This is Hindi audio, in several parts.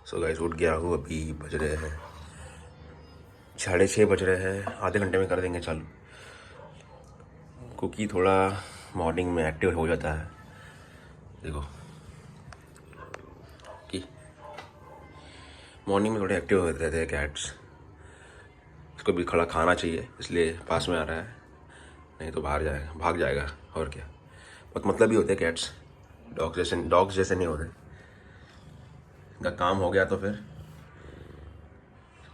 सो गाइस उठ गया हूँ। अभी बज रहे हैं 6:30 बज रहे हैं। आधे घंटे में कर देंगे चालू, क्योंकि थोड़ा मॉर्निंग में एक्टिव हो जाता है। देखो कि मॉर्निंग में थोड़े एक्टिव होते रहते हैं कैट्स। इसको भी खड़ा खाना चाहिए, इसलिए पास में आ रहा है, नहीं तो बाहर जाएगा, भाग जाएगा। और क्या, बहुत मतलब ही होते हैं कैट्स। डॉग्स जैसे नहीं होते। इनका काम हो गया तो फिर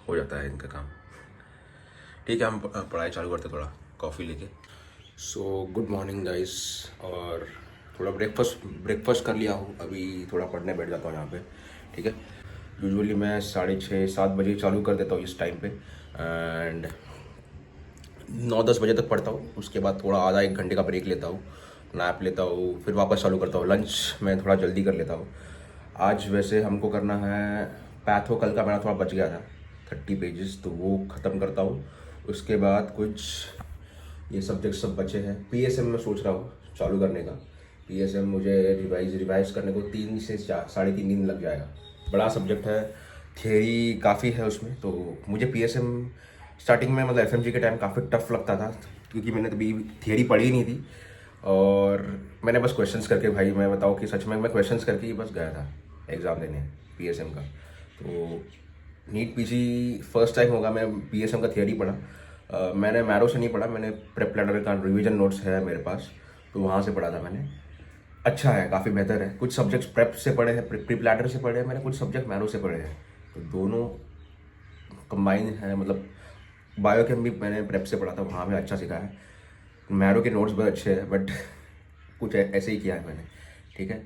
हो जाता है इनका काम। ठीक है, हम पढ़ाई चालू करते थोड़ा कॉफ़ी लेके। So good morning guys. और थोड़ा ब्रेकफास्ट कर लिया हूँ। अभी थोड़ा पढ़ने बैठ जाता हूँ यहाँ पे। ठीक है, यूजुअली मैं 6:30-7 बजे चालू कर देता हूँ इस टाइम पे, एंड 9-10 बजे तक पढ़ता हूँ। उसके बाद थोड़ा आधा 1 घंटे का ब्रेक लेता हूँ, नैप लेता हूँ, फिर वापस चालू करता हूँ। लंच मैं थोड़ा जल्दी कर लेता हूँ। आज वैसे हमको करना है पैथो। कल का मेरा थोड़ा बच गया था 30 पेजेस, तो वो ख़त्म करता हूँ। उसके बाद कुछ ये सब्जेक्ट सब बचे हैं। पीएसएम में सोच रहा हूँ चालू करने का। पीएसएम मुझे रिवाइज करने को 3 से 3.5 दिन लग जाएगा। बड़ा सब्जेक्ट है, थियरी काफ़ी है उसमें। तो मुझे पीएसएम स्टार्टिंग में मतलब एफएमजी के टाइम काफ़ी टफ लगता था, क्योंकि मैंने कभी थियरी पढ़ी ही नहीं थी। और मैंने बस क्वेश्चंस करके, भाई मैं बताऊँ कि सच में मैं क्वेश्चंस करके ही बस गया था एग्ज़ाम देने पीएसएम का। तो नीट पीजी फर्स्ट टाइम होगा मैं पीएसएम का थियरी पढ़ा। मैंने मैरो से नहीं पढ़ा, मैंने प्रेप प्लानर का रिवीजन नोट्स है मेरे पास, तो वहाँ से पढ़ा था मैंने। अच्छा है, काफ़ी बेहतर है। कुछ सब्जेक्ट्स प्रेप से पढ़े हैं, प्री प्लानर से पढ़े हैं मैंने, कुछ सब्जेक्ट मैरो से पढ़े हैं, तो दोनों कंबाइन है। मतलब बायोकेम भी मैंने प्रेप से पढ़ा था, वहाँ में अच्छा सीखा है। मैरो के नोट्स बहुत अच्छे हैं, बट कुछ ऐसे ही किया है मैंने। ठीक है,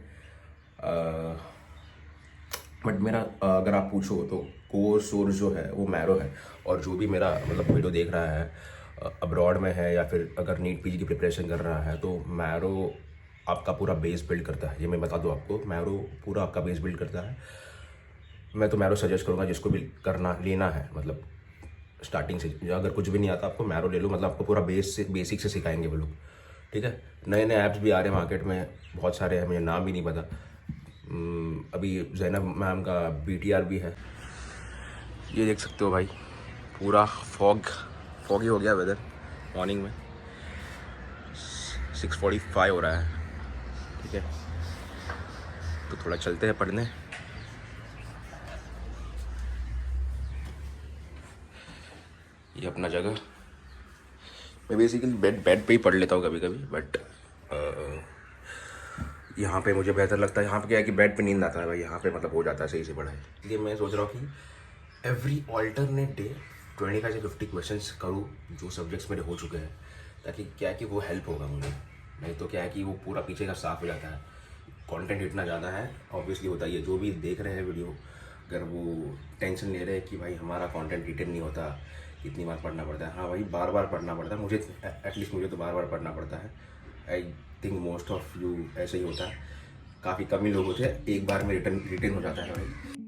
बट मेरा अगर आप पूछो तो कोर सोर्स जो है वो मैरो है। और जो भी मेरा मतलब वीडियो देख रहा है अब्रॉड में है, या फिर अगर नीट पीजी की प्रिपरेशन कर रहा है, तो मैरो आपका पूरा बेस बिल्ड करता है। ये मैं बता दूं आपको, मैरो पूरा आपका बेस बिल्ड करता है। मैं तो मैरो सजेस्ट करूँगा जिसको भी करना लेना है, मतलब स्टार्टिंग से। अगर कुछ भी नहीं आता आपको, मैरो ले लो। मतलब आपको पूरा बेसिक से सिखाएंगे वो लोग। ठीक है, नए नए ऐप्स भी आ रहे हैं मार्केट में, बहुत सारे हैं, मुझे नाम भी नहीं पता। अभी जैनब मैम का बीटीआर भी है। ये देख सकते हो भाई, पूरा फॉगी हो गया वेदर। मॉर्निंग में 6:45 हो रहा है। ठीक है, तो थोड़ा चलते हैं पढ़ने। ये अपना जगह। मैं बेसिकली बेड पे ही पढ़ लेता हूँ कभी कभी, बट यहाँ पे मुझे बेहतर लगता है। यहाँ पे क्या है कि बेड पे नींद आता है भाई, यहाँ पे मतलब हो जाता है सही से पढ़ाई। इसलिए मैं सोच रहा हूँ कि एवरी ऑल्टरनेट डे 25 से 50 क्वेश्चन करूँ जो सब्जेक्ट्स मेरे हो चुके हैं, ताकि क्या है कि वो हेल्प होगा मुझे। नहीं तो क्या है कि वो पूरा पीछे का साफ हो जाता है। कंटेंट इतना ज़्यादा है, ऑब्वियसली होता ही है। जो भी देख रहे हैं वीडियो, अगर वो टेंशन ले रहे हैं कि भाई हमारा कंटेंट रिटेन नहीं होता, कितनी बार पढ़ना पड़ता है। हाँ भाई, बार बार पढ़ना पड़ता है। मुझे एटलीस्ट मुझे तो बार बार पढ़ना पड़ता है। I think most of you ऐसे ही होता है। काफ़ी कम ही लोग होते हैं एक बार में रिटेन हो जाता है भाई।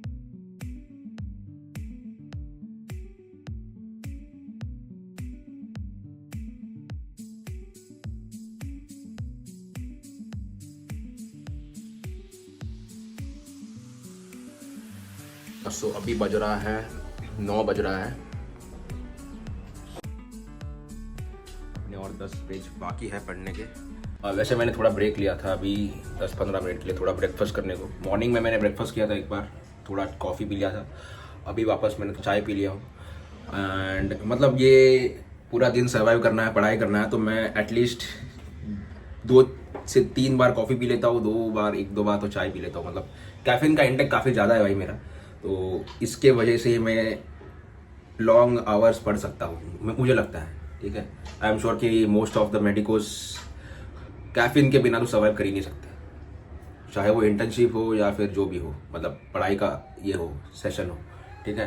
सो अभी बज रहा है 9 बज रहा है और 10 पेज बाकी है पढ़ने के। वैसे मैंने थोड़ा ब्रेक लिया था अभी 10-15 मिनट के लिए, थोड़ा ब्रेकफास्ट करने को। मॉर्निंग में मैंने ब्रेकफास्ट किया था एक बार, थोड़ा कॉफ़ी पी लिया था। अभी वापस मैंने चाय पी लिया हूँ। एंड मतलब ये पूरा दिन सर्वाइव करना है, पढ़ाई करना है, तो मैं एटलीस्ट 2 से 3 बार कॉफ़ी पी लेता हूँ, 1-2 बार तो चाय पी लेता हूँ। मतलब कैफीन का इंटेक काफ़ी ज़्यादा है भाई मेरा, तो इसके वजह से मैं लॉन्ग आवर्स पढ़ सकता हूँ, मुझे लगता है। ठीक है, आई एम श्योर कि most of the medicos caffeine के बिना तो सर्वाइव कर ही नहीं सकते, चाहे वो इंटर्नशिप हो या फिर जो भी हो, मतलब पढ़ाई का ये हो, सेशन हो। ठीक है,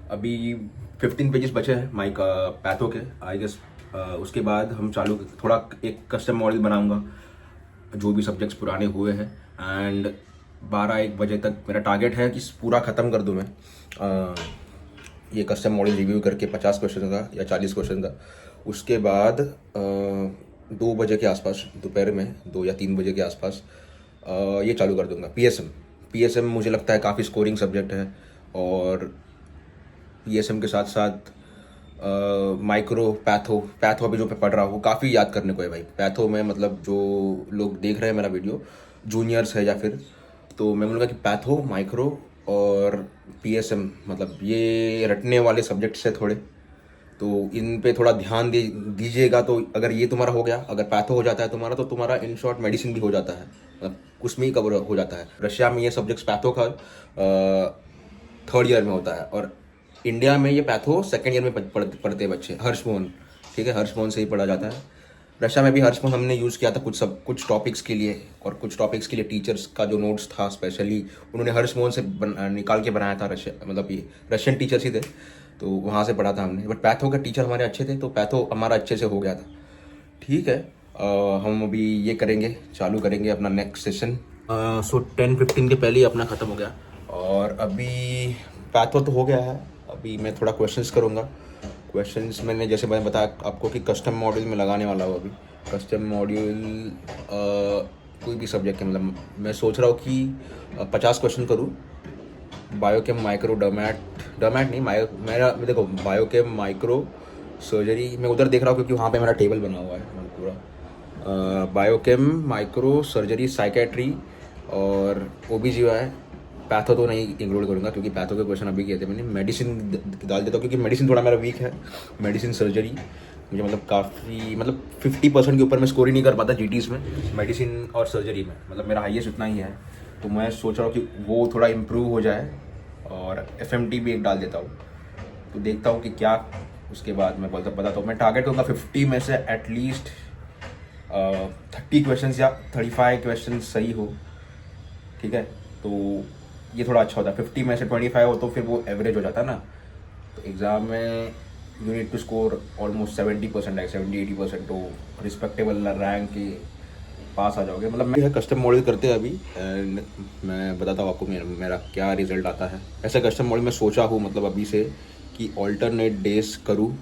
अभी 15 पेजेस बचे हैं माई का पैथो के, आई गेस। उसके बाद हम चालू थोड़ा एक कस्टम मॉडल बनाऊंगा जो भी सब्जेक्ट्स पुराने हुए हैं। एंड 12-1 बजे तक मेरा टारगेट है कि पूरा ख़त्म कर दूं मैं ये कस्टम मॉडल रिव्यू करके 50 क्वेश्चन का या 40 क्वेश्चन का। उसके बाद 2 बजे के आसपास, दोपहर में 2 या 3 बजे के आसपास ये चालू कर दूंगा पीएसएम। PSM मुझे लगता है काफ़ी स्कोरिंग सब्जेक्ट है, और PSM के साथ साथ माइक्रो पैथो अभी जो मैं पढ़ रहा हूँ काफ़ी याद करने को है भाई। पैथो में मतलब जो लोग देख रहे हैं मेरा वीडियो, जूनियर्स है या फिर, तो मैं बोलूँगा कि पैथो, माइक्रो और PSM मतलब ये रटने वाले सब्जेक्ट्स है थोड़े, तो इन पे थोड़ा ध्यान दीजिएगा। तो अगर ये तुम्हारा हो गया, अगर पैथो हो जाता है तुम्हारा, तो तुम्हारा इन शॉर्ट मेडिसिन भी हो जाता है, मतलब उसमें ही कवर हो जाता है। रशिया में ये सब्जेक्ट्स पैथो का 3rd ईयर में होता है, और इंडिया में ये पैथो 2nd ईयर में पढ़ते हैं बच्चे। हर्षमोहन, ठीक है, हर्षमोहन से ही पढ़ा जाता है। रशिया में भी हर्षमोहन हमने यूज़ किया था कुछ टॉपिक्स के लिए, और कुछ टॉपिक्स के लिए टीचर्स का जो नोट्स था स्पेशली उन्होंने हर्षमोहन से निकाल के बनाया था। रशिया मतलब ये रशियन टीचर्स ही थे, तो वहाँ से पढ़ा था हमने। बट पैथो का टीचर हमारे अच्छे थे, तो पैथो हमारा अच्छे से हो गया था। ठीक है, हम अभी ये करेंगे, चालू करेंगे अपना नेक्स्ट सेशन। सो 10:15 के पहले ही अपना ख़त्म हो गया, और अभी पैथो तो हो गया है। अभी मैं थोड़ा क्वेश्चंस करूँगा। क्वेश्चंस मैंने जैसे मैंने बताया आपको कि कस्टम मॉड्यूल में लगाने वाला हूँ। अभी कस्टम मॉड्यूल कोई भी सब्जेक्ट के, मतलब मैं सोच रहा हूँ कि 50 क्वेश्चन करूँ। बायोकेम, माइक्रो, डर्मैट नहीं, मेरा देखो बायोकेम, माइक्रो, सर्जरी, मैं उधर देख रहा हूँ क्योंकि वहाँ पे मेरा टेबल बना हुआ है पूरा। बायोकेम, माइक्रो, सर्जरी, साइकेट्री और OBGY। पैथो तो नहीं इंक्लूड करूँगा क्योंकि पैथो के क्वेश्चन अभी किए थे मैंने। मेडिसिन डाल देता हूँ क्योंकि मेडिसिन थोड़ा मेरा वीक है। मेडिसिन, सर्जरी मुझे मतलब काफ़ी, मतलब 50% के ऊपर मैं स्कोर ही नहीं कर पाता GTs में, मेडिसिन और सर्जरी में, मतलब मेरा हाईएस्ट उतना ही है। तो मैं सोच रहा हूँ कि वो थोड़ा इम्प्रूव हो जाए, और FMT भी एक डाल देता हूँ। तो देखता हूँ कि क्या उसके बाद मैं बताता हूँ। मैं टारगेट करूँगा 50 में से एटलीस्ट 30 क्वेश्चन या 35 क्वेश्चन सही हो, ठीक है, तो ये थोड़ा अच्छा होता है। 50 में से 25 हो तो फिर वो एवरेज हो जाता है ना। तो एग्ज़ाम में you need to score almost 70%, like 70-80%, तो रिस्पेक्टेबल रैंक के पास आ जाओगे। मतलब मैं कस्टम मॉडल करते हैं अभी, एंड मैं बताता हूँ आपको मेरा क्या रिजल्ट आता है। ऐसे कस्टम मॉडल में सोचा हूँ मतलब अभी से कि ऑल्टरनेट डेज करूँ,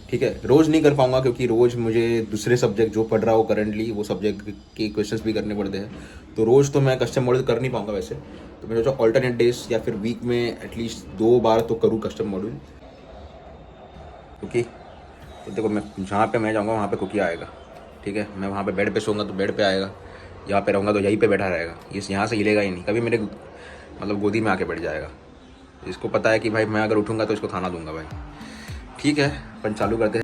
ठीक है। रोज़ नहीं कर पाऊँगा क्योंकि रोज़ मुझे दूसरे सब्जेक्ट जो पढ़ रहा हूँ करंटली, वो सब्जेक्ट के क्वेश्चंस भी करने पड़ते हैं, तो रोज़ तो मैं कस्टम मॉडल कर नहीं पाऊँगा वैसे। तो मैं सोचा ऑल्टरनेट डेज या फिर वीक में एटलीस्ट 2 बार तो करूँ कस्टम मॉडल, क्योंकि तो देखो मैं जहाँ पे मैं जाऊँगा वहाँ पे कुकी आएगा, ठीक है। मैं वहाँ पे बेड पे सोऊंगा तो बेड पे आएगा, यहाँ पे रहूँगा तो यहीं पे बैठा रहेगा, इस यहाँ से हिलेगा ही नहीं, कभी मेरे मतलब गोदी में आके बैठ जाएगा। इसको पता है कि भाई मैं अगर उठूँगा तो इसको खाना दूंगा भाई। ठीक है, अपन चालू करते हैं।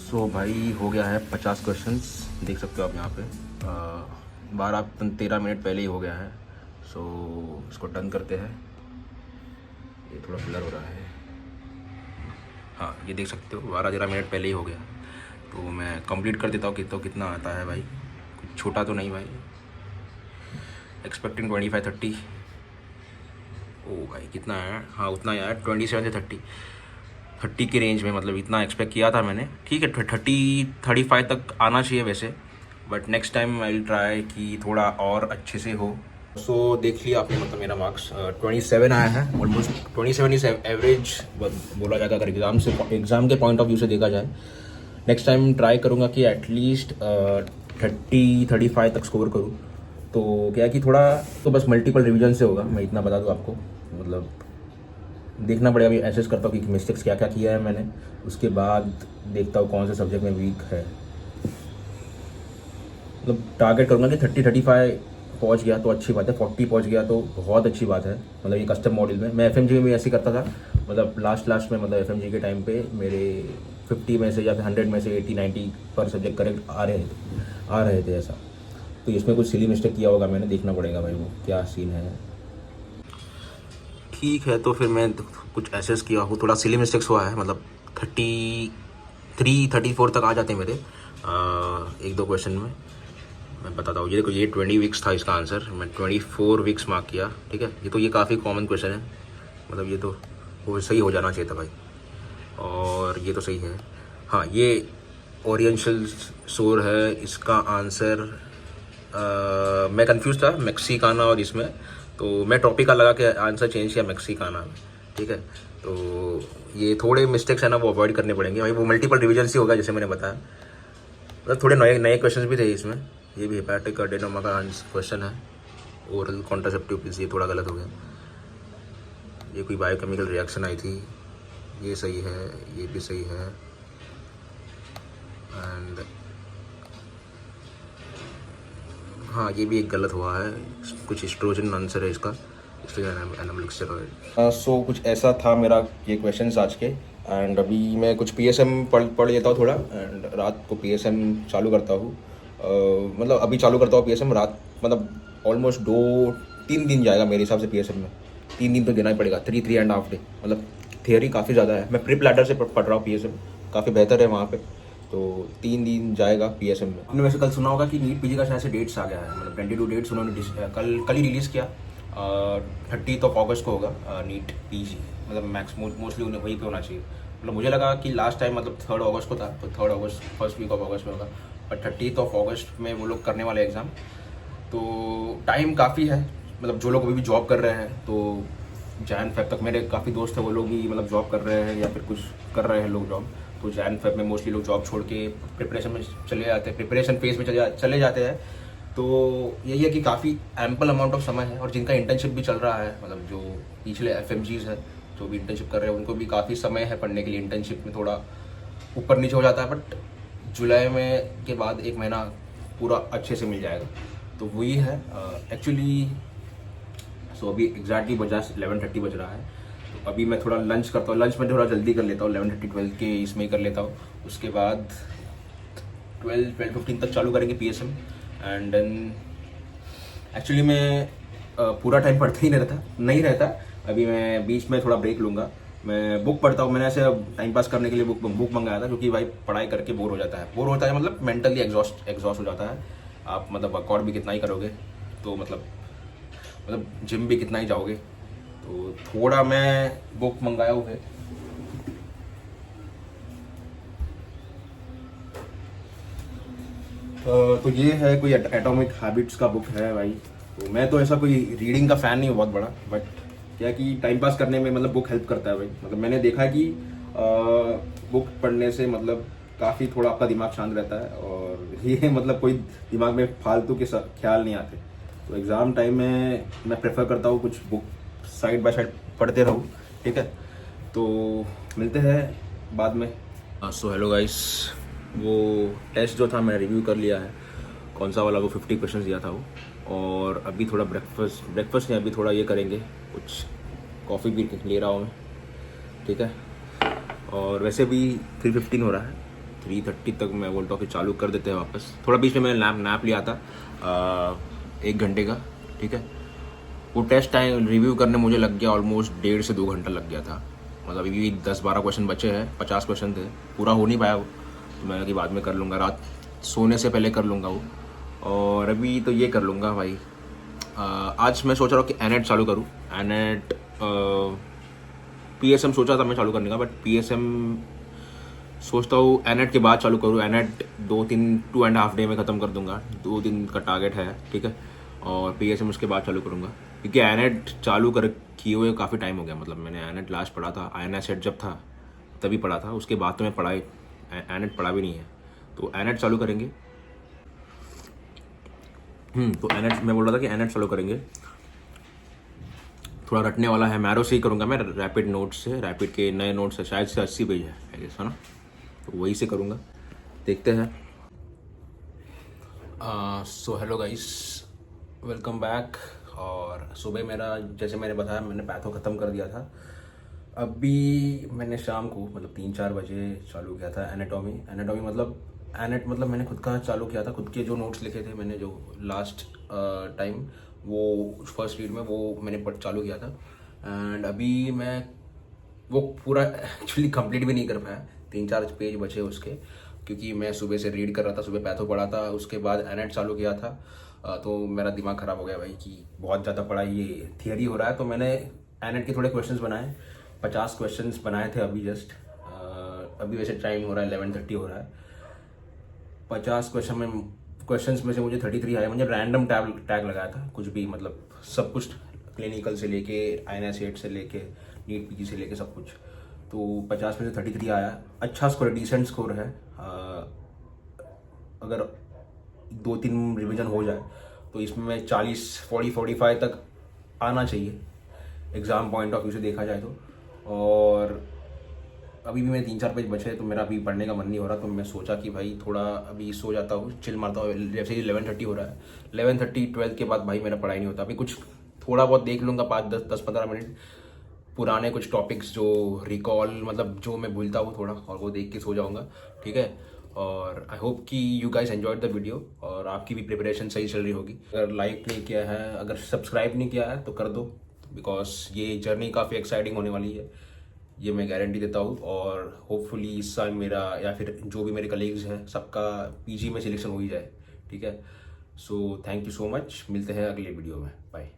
सो भाई हो गया है 50 क्वेश्चंस, देख सकते हो आप यहाँ पे 12-13 मिनट पहले ही हो गया है। सो इसको डन करते हैं। ये थोड़ा ब्लर हो रहा है, हाँ ये देख सकते हो 12-13 मिनट पहले ही हो गया। तो मैं कंप्लीट कर देता हूँ कि तो कितना आता है भाई, कुछ छोटा तो नहीं भाई। एक्सपेक्टिंग 25-30, ओ भाई कितना आया, हाँ उतना ही आया, 27 से 30 की रेंज में, मतलब इतना एक्सपेक्ट किया था मैंने। ठीक है, 30-35 तक आना चाहिए वैसे, but next time I will try कि थोड़ा और अच्छे से हो। सो देख लिया आपने, मतलब मेरा मार्क्स 27 आया है, ऑलमोस्ट 27 इज एवरेज बोला जाता है अगर एग्ज़ाम के पॉइंट ऑफ व्यू से देखा जाए। नेक्स्ट टाइम ट्राई करूँगा कि एटलीस्ट 30-35 तक स्कोर करूँ। तो क्या कि थोड़ा तो बस मल्टीपल रिवीजन से होगा, मैं इतना बता दूँ आपको। मतलब देखना पड़ेगा, अभी एसेस करता हूँ कि मिस्टेक्स क्या क्या किया है मैंने, उसके बाद देखता हूँ कौन से सब्जेक्ट में वीक है। मतलब टारगेट करूँगा कि 30-35 पहुँच गया तो अच्छी बात है, 40 पहुँच गया तो बहुत अच्छी बात है। मतलब ये कस्टम मॉडल में मैं FMG में भी ऐसे करता था, मतलब लास्ट में, मतलब FMG के टाइम पे मेरे 50 में से या फिर 100 में से 80-90 पर सब्जेक्ट करेक्ट आ रहे थे ऐसा। तो इसमें कुछ सिली मिस्टेक किया होगा मैंने, देखना पड़ेगा भाई वो क्या सीन है। ठीक है, तो फिर मैं कुछ एसेस किया हूँ, थोड़ा सिली मिस्टेक्स हुआ है, मतलब 33-34 तक आ जाते हैं मेरे 1-2 क्वेश्चन में। मैं बताता हूँ, ये देखो ये 20 वीक्स था इसका आंसर, मैं 24 वीक्स मार्क किया, ठीक है। ये काफ़ी कॉमन क्वेश्चन है, मतलब ये तो वो सही हो जाना चाहिए था भाई, और ये तो सही है। हाँ, ये ओरिएंटल सोर है, इसका आंसर मैं कंफ्यूज था मैक्सिकाना और इसमें, तो मैं ट्रॉपिकल लगा के आंसर चेंज किया मेक्सिकाना में, ठीक है। तो ये थोड़े मिस्टेक्स है ना वो अवॉइड करने पड़ेंगे भाई, वो मल्टीपल रिविजन ही होगा जैसे मैंने बताया, मतलब थोड़े नए नए क्वेश्चन भी थे इसमें। ये भी हेपेटिक एडेनोमा का क्वेश्चन है, ओरल कॉन्ट्रासेप्टिव पिल्स, ये थोड़ा गलत हो गया। ये कोई बायोकेमिकल रिएक्शन आई थी, ये सही है, ये भी सही है। एंड हाँ ये भी एक गलत हुआ है, कुछ एस्ट्रोजन आंसर है इसका, इसलिए एनाबॉलिक स्टेरॉइड। सो कुछ ऐसा था मेरा ये क्वेश्चंस आज के। एंड अभी मैं कुछ पीएसएम पढ़ लेता हूँ थोड़ा, एंड रात को पीएसएम चालू करता हूँ। मतलब अभी चालू करता हूँ पीएसएम रात, मतलब ऑलमोस्ट 2-3 दिन जाएगा मेरे हिसाब से पीएसएम में। 3 दिन तो देना ही पड़ेगा, 3.5 डे, मतलब थियरी काफ़ी ज़्यादा है। मैं प्रिप लैडर से पढ़ रहा हूँ पीएसएम, काफ़ी बेहतर है वहाँ पे। तो 3 दिन जाएगा पीएसएम में। आपने वैसे कल सुना होगा कि नीट पीजी का शायद से डेट्स आ गया है, मतलब 22 डेट्स उन्होंने कल ही रिलीज़ किया। 30 अगस्त को होगा नीट पीजी, मतलब मोस्टली उन्हें वहीं पे होना चाहिए। मतलब मुझे लगा कि लास्ट टाइम मतलब 3 अगस्त को था, तो 3 अगस्त फर्स्ट वीक ऑफ अगस्त में होगा, बट 30 अगस्त में वो लोग करने वाले एग्ज़ाम। तो टाइम काफ़ी है, मतलब जो लोग अभी भी जॉब कर रहे हैं तो जैन फेब तक, मेरे काफ़ी दोस्त हैं वो लोग भी मतलब जॉब कर रहे हैं या फिर कुछ कर रहे हैं लोग जॉब, तो जैन फेब में मोस्टली लोग जॉब छोड़ के प्रिपरेशन में चले जाते हैं, प्रिपरेशन फेज में चले जाते हैं। तो यही है कि काफ़ी एम्पल अमाउंट ऑफ समय है, और जिनका इंटर्नशिप भी चल रहा है, मतलब जो पिछले एफएमजीज हैं जो भी इंटर्नशिप कर रहे हैं उनको भी काफ़ी समय है पढ़ने के लिए। इंटर्नशिप में थोड़ा ऊपर नीचे हो जाता है, बट जुलाई में के बाद 1 महीना पूरा अच्छे से मिल जाएगा। तो वही है एक्चुअली। सो अभी एग्जैक्टली 11:30 बज रहा है, तो अभी मैं थोड़ा लंच करता हूँ, लंच में थोड़ा जल्दी कर लेता हूँ, 11:30-12 के इसमें ही कर लेता हूँ। उसके बाद 12-12:15 तक चालू करेंगे पीएसएम। एंड देन एक्चुअली मैं पूरा टाइम पढ़ते ही नहीं रहता। अभी मैं बीच में थोड़ा ब्रेक लूँगा, मैं बुक पढ़ता हूँ। मैंने ऐसे टाइम पास करने के लिए बुक मंगाया था, क्योंकि भाई पढ़ाई करके बोर होता है, मतलब मेंटली एग्जॉस्ट हो जाता है आप, मतलब वर्कआउट भी कितना ही करोगे, तो मतलब जिम भी कितना ही जाओगे, तो थोड़ा मैं बुक मंगाया हुआ है। तो ये है कोई एटॉमिक हैबिट्स का बुक है भाई। तो मैं तो ऐसा कोई रीडिंग का फ़ैन नहीं हूँ बहुत बड़ा, बट क्या कि टाइम पास करने में मतलब बुक हेल्प करता है भाई। मतलब मैंने देखा है कि बुक पढ़ने से मतलब काफ़ी थोड़ा आपका दिमाग शांत रहता है, और ये मतलब कोई दिमाग में फालतू के ख्याल नहीं आते। तो एग्ज़ाम टाइम में मैं प्रेफर करता हूँ कुछ बुक साइड बाय साइड पढ़ते रहूँ, ठीक है। तो मिलते हैं बाद में। सो हेलो गाइस, वो टेस्ट जो था मैं रिव्यू कर लिया है, कौन सा वाला, वो 50 क्वेश्चन दिया था वो। और अभी थोड़ा ब्रेकफास्ट नहीं, अभी थोड़ा ये करेंगे, कुछ कॉफ़ी भी ले रहा हूँ मैं, ठीक है। और वैसे भी 3:15 हो रहा है, 3:30 तक मैं बोलता हूँ कि चालू कर देते हैं वापस। थोड़ा बीच में मैंने नैप लिया था 1 घंटे का, ठीक है। वो टेस्ट टाइम रिव्यू करने मुझे लग गया ऑलमोस्ट 1.5 से 2 घंटा लग गया था। मतलब अभी भी 10-12 क्वेश्चन बचे हैं, 50 क्वेश्चन थे, पूरा हो नहीं पाया वो, तो मैंने कि बाद में कर लूँगा, रात सोने से पहले कर लूँगा वो। और अभी तो ये कर लूँगा भाई। आज मैं सोच रहा हूँ कि एनेट चालू करूँ। एनेट पीएसएम सोचा था मैं चालू करने का, बट पीएसएम सोचता हूँ एनेट के बाद चालू करूँ। एनेट 2.5 डे में ख़त्म कर दूँगा, 2 दिन का टारगेट है, ठीक है। और पीएसएम उसके बाद चालू करूँगा, क्योंकि एनेट चालू कर किए हुए काफ़ी टाइम हो गया। मतलब मैंने एनेट लास्ट पढ़ा था, आईएनएस सेट जब था तभी पढ़ा था, उसके बाद तो मैं एनेट पढ़ा भी नहीं है। तो एनेट चालू करेंगे। तो एनेट मैं बोल रहा था कि एनेट चालू करेंगे। थोड़ा रटने वाला है, मैरो से ही करूँगा मैं, रैपिड नोट्स से, रैपिड के नए नोट्स है, शायद से 80 पेज है ऐसा ना, तो वही से करूँगा, देखते हैं। So hello guys, welcome back. और सुबह मेरा, जैसे मैंने बताया, मैंने पैथो ख़त्म कर दिया था। अभी मैंने शाम को मतलब 3-4 बजे चालू किया था एनाटॉमी मतलब मैंने खुद का चालू किया था, खुद के जो नोट्स लिखे थे मैंने, जो लास्ट टाइम वो फर्स्ट रीड में वो मैंने चालू किया था। एंड अभी मैं वो पूरा एक्चुअली कंप्लीट भी नहीं कर पाया, 3-4 पेज बचे उसके, क्योंकि मैं सुबह से रीड कर रहा था, सुबह पैथो पढ़ा था, उसके बाद एनेट चालू किया था। तो मेरा दिमाग ख़राब हो गया भाई कि बहुत ज़्यादा पढ़ाई, ये थियरी हो रहा है। तो मैंने एनेट के थोड़े क्वेश्चंस बनाए, 50 क्वेश्चंस बनाए थे अभी जस्ट। अभी वैसे टाइम हो रहा है 11:30 हो रहा है। 50 क्वेश्चंस में से मुझे 33 आया। मुझे रैंडम टैग लगाया था, कुछ भी मतलब सब कुछ क्लिनिकल से लेके INA-SET से लेके नीट PG से लेके सब कुछ। तो 50 में से 33 आया, अच्छा स्कोर, डिसेंट स्कोर है। अगर 2-3 रिवीजन हो जाए तो इसमें 40-45 तक आना चाहिए एग्ज़ाम पॉइंट ऑफ व्यू से देखा जाए तो। और अभी भी मेरे 3-4 पेज बचे, तो मेरा अभी पढ़ने का मन नहीं हो रहा, तो मैं सोचा कि भाई थोड़ा अभी सो जाता हूँ, चिल मारता हूँ। जैसे ही 11:30 हो रहा है, 11:30 12 के बाद भाई मेरा पढ़ाई नहीं होता। अभी कुछ थोड़ा बहुत देख लूँगा, 5-10-15 मिनट पुराने कुछ टॉपिक्स जो रिकॉल, मतलब जो मैं भूलता हूँ थोड़ा, और वो देख के सो जाऊँगा, ठीक है। और आई होप कि you guys enjoyed the video और आपकी भी प्रिपरेशन सही चल रही होगी। अगर लाइक नहीं किया है, अगर सब्सक्राइब नहीं किया है तो कर दो, बिकॉज ये जर्नी काफ़ी एक्साइटिंग होने वाली है, ये मैं गारंटी देता हूँ। और होपफुली इस साल मेरा या फिर जो भी मेरे कलीग्स हैं सबका PG में सिलेक्शन हो ही जाए, ठीक है। So thank you so much, मिलते हैं अगले वीडियो में, बाय।